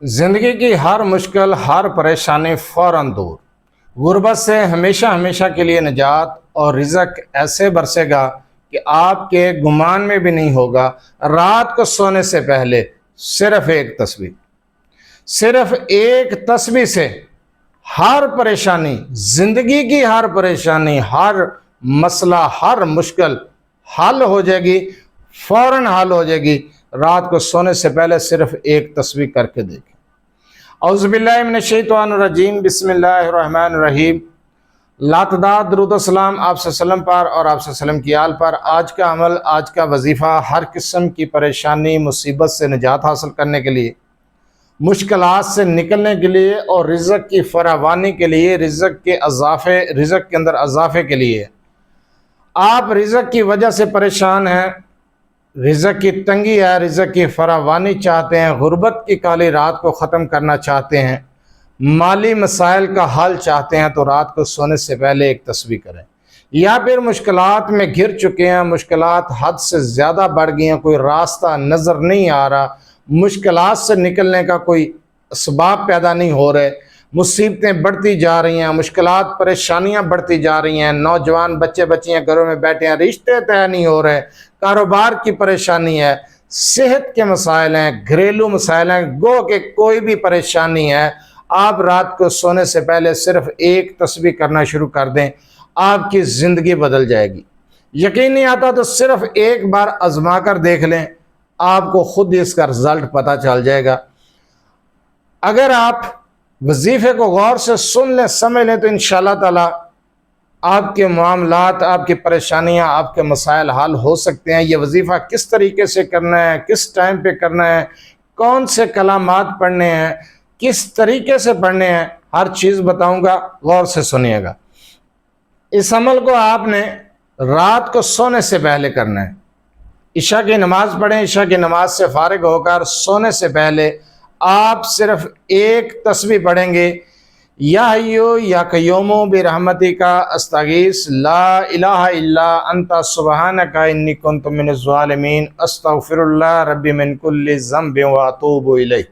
زندگی کی ہر مشکل، ہر پریشانی فوراً دور۔ غربت سے ہمیشہ ہمیشہ کے لیے نجات، اور رزق ایسے برسے گا کہ آپ کے گمان میں بھی نہیں ہوگا۔ رات کو سونے سے پہلے صرف ایک تسبیح، صرف ایک تسبیح سے ہر پریشانی، زندگی کی ہر پریشانی، ہر مسئلہ، ہر مشکل حل ہو جائے گی، فوراً حل ہو جائے گی۔ رات کو سونے سے پہلے صرف ایک تسبیح کر کے دیکھیں۔ اعوذ باللہ من الشیطان الرجیم، بسم اللہ الرحمن الرحیم۔ لاتعداد درود و سلام آپ صلی اللہ علیہ وسلم پر اور آپ صلی اللہ علیہ وسلم کی آل پر۔ آج کا عمل، آج کا وظیفہ ہر قسم کی پریشانی، مصیبت سے نجات حاصل کرنے کے لیے، مشکلات سے نکلنے کے لیے، اور رزق کی فراوانی کے لیے، رزق کے اندر اضافے کے لیے۔ آپ رزق کی وجہ سے پریشان ہیں، رزق کی تنگی ہے، رزق کی فراوانی چاہتے ہیں، غربت کی کالی رات کو ختم کرنا چاہتے ہیں، مالی مسائل کا حل چاہتے ہیں، تو رات کو سونے سے پہلے ایک تسبیح کریں۔ یا پھر مشکلات میں گھر چکے ہیں، مشکلات حد سے زیادہ بڑھ گئی ہیں، کوئی راستہ نظر نہیں آ رہا، مشکلات سے نکلنے کا کوئی اسباب پیدا نہیں ہو رہے، مصیبتیں بڑھتی جا رہی ہیں، مشکلات پریشانیاں بڑھتی جا رہی ہیں، نوجوان بچے بچیاں گھروں میں بیٹھے ہیں، رشتے طے نہیں ہو رہے، کاروبار کی پریشانی ہے، صحت کے مسائل ہیں، گھریلو مسائل ہیں، گو کہ کوئی بھی پریشانی ہے، آپ رات کو سونے سے پہلے صرف ایک تسبیح کرنا شروع کر دیں، آپ کی زندگی بدل جائے گی۔ یقین نہیں آتا تو صرف ایک بار آزما کر دیکھ لیں، آپ کو خود ہی اس کا رزلٹ پتہ چل جائے گا۔ اگر آپ وظیفے کو غور سے سن لیں، سمجھ لیں، تو انشاءاللہ تعالی آپ کے معاملات، آپ کی پریشانیاں، آپ کے مسائل حل ہو سکتے ہیں۔ یہ وظیفہ کس طریقے سے کرنا ہے، کس ٹائم پہ کرنا ہے، کون سے کلمات پڑھنے ہیں، کس طریقے سے پڑھنے ہیں، ہر چیز بتاؤں گا، غور سے سنیے گا۔ اس عمل کو آپ نے رات کو سونے سے پہلے کرنا ہے۔ عشاء کی نماز پڑھیں، عشاء کی نماز سے فارغ ہو کر سونے سے پہلے آپ صرف ایک تسبیح پڑھیں گے، یا حیو یا قیوم برحمتک استغیث لا الہ الا انت سبحانک انی کنت من الظالمین استغفر اللہ ربی من کل ذنب واتوب الیہ۔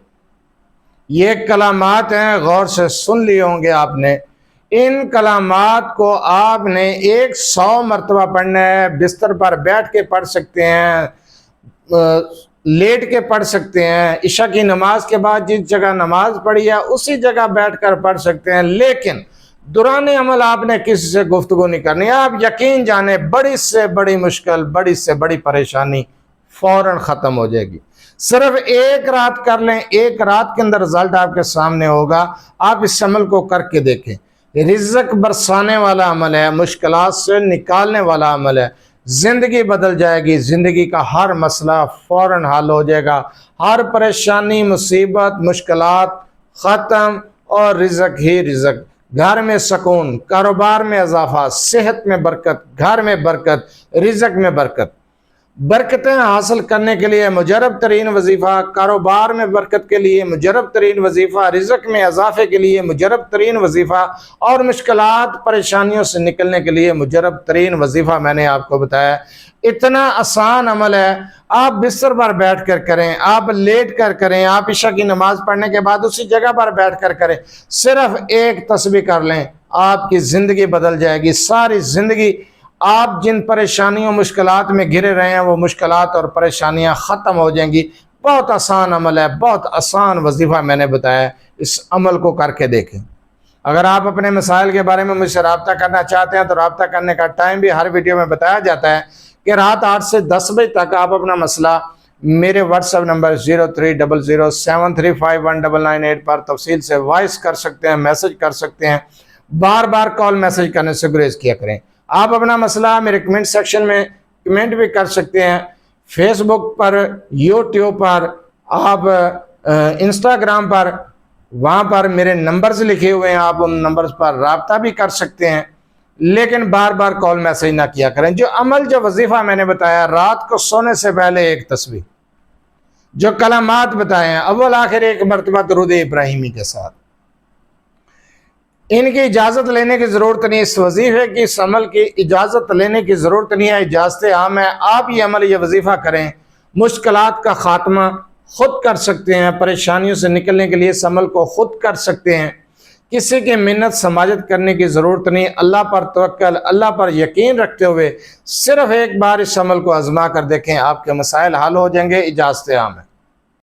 یہ کلمات ہیں، غور سے سن لیے ہوں گے آپ نے۔ ان کلمات کو آپ نے 100 مرتبہ پڑھنا ہے۔ بستر پر بیٹھ کے پڑھ سکتے ہیں، لیٹ کے پڑھ سکتے ہیں، عشاء کی نماز کے بعد جس جگہ نماز پڑھی ہے اسی جگہ بیٹھ کر پڑھ سکتے ہیں، لیکن دوران عمل آپ نے کسی سے گفتگو نہیں کرنی۔ آپ یقین جانیں، بڑی سے بڑی مشکل، بڑی سے بڑی پریشانی فوراً ختم ہو جائے گی۔ صرف ایک رات کر لیں، ایک رات کے اندر رزلٹ آپ کے سامنے ہوگا۔ آپ اس عمل کو کر کے دیکھیں۔ رزق برسانے والا عمل ہے، مشکلات سے نکالنے والا عمل ہے۔ زندگی بدل جائے گی، زندگی کا ہر مسئلہ فوراً حل ہو جائے گا، ہر پریشانی، مصیبت، مشکلات ختم، اور رزق ہی رزق۔ گھر میں سکون، کاروبار میں اضافہ، صحت میں برکت، گھر میں برکت، رزق میں برکت۔ برکتیں حاصل کرنے کے لیے مجرب ترین وظیفہ، کاروبار میں برکت کے لیے مجرب ترین وظیفہ، رزق میں اضافے کے لیے مجرب ترین وظیفہ، اور مشکلات پریشانیوں سے نکلنے کے لیے مجرب ترین وظیفہ میں نے آپ کو بتایا۔ اتنا آسان عمل ہے، آپ بستر پر بیٹھ کر کریں، آپ لیٹ کر کریں، آپ عشاء کی نماز پڑھنے کے بعد اسی جگہ پر بیٹھ کر کریں، صرف ایک تسبیح کر لیں، آپ کی زندگی بدل جائے گی۔ ساری زندگی آپ جن پریشانیوں مشکلات میں گھرے رہے ہیں وہ مشکلات اور پریشانیاں ختم ہو جائیں گی۔ بہت آسان عمل ہے، بہت آسان وظیفہ میں نے بتایا، اس عمل کو کر کے دیکھیں۔ اگر آپ اپنے مسائل کے بارے میں مجھ سے رابطہ کرنا چاہتے ہیں تو رابطہ کرنے کا ٹائم بھی ہر ویڈیو میں بتایا جاتا ہے کہ رات 8 سے 10 بجے تک آپ اپنا مسئلہ میرے واٹس ایپ نمبر 030073519998 پر تفصیل سے وائس کر سکتے ہیں، میسج کر سکتے ہیں۔ بار بار کال میسج کرنے سے گریز کیا کریں۔ آپ اپنا مسئلہ میرے کمنٹ سیکشن میں کمنٹ بھی کر سکتے ہیں، فیس بک پر، یوٹیوب پر، آپ انسٹاگرام پر، وہاں پر میرے نمبرز لکھے ہوئے ہیں، آپ ان نمبرز پر رابطہ بھی کر سکتے ہیں، لیکن بار بار کال میسج نہ کیا کریں۔ جو عمل، جو وظیفہ میں نے بتایا، رات کو سونے سے پہلے ایک تسبیح، جو کلمات بتائے ہیں، اول آخر ایک مرتبہ درود ابراہیمی کے ساتھ، ان کی اجازت لینے کی ضرورت نہیں، اس وظیفے کی، اس عمل کی اجازت لینے کی ضرورت نہیں ہے، اجازت عام ہے۔ آپ یہ عمل، یہ وظیفہ کریں، مشکلات کا خاتمہ خود کر سکتے ہیں، پریشانیوں سے نکلنے کے لیے اس عمل کو خود کر سکتے ہیں، کسی کی منت سماجت کرنے کی ضرورت نہیں۔ اللہ پر توکل، اللہ پر یقین رکھتے ہوئے صرف ایک بار اس عمل کو آزما کر دیکھیں، آپ کے مسائل حل ہو جائیں گے۔ اجازت عام ہے۔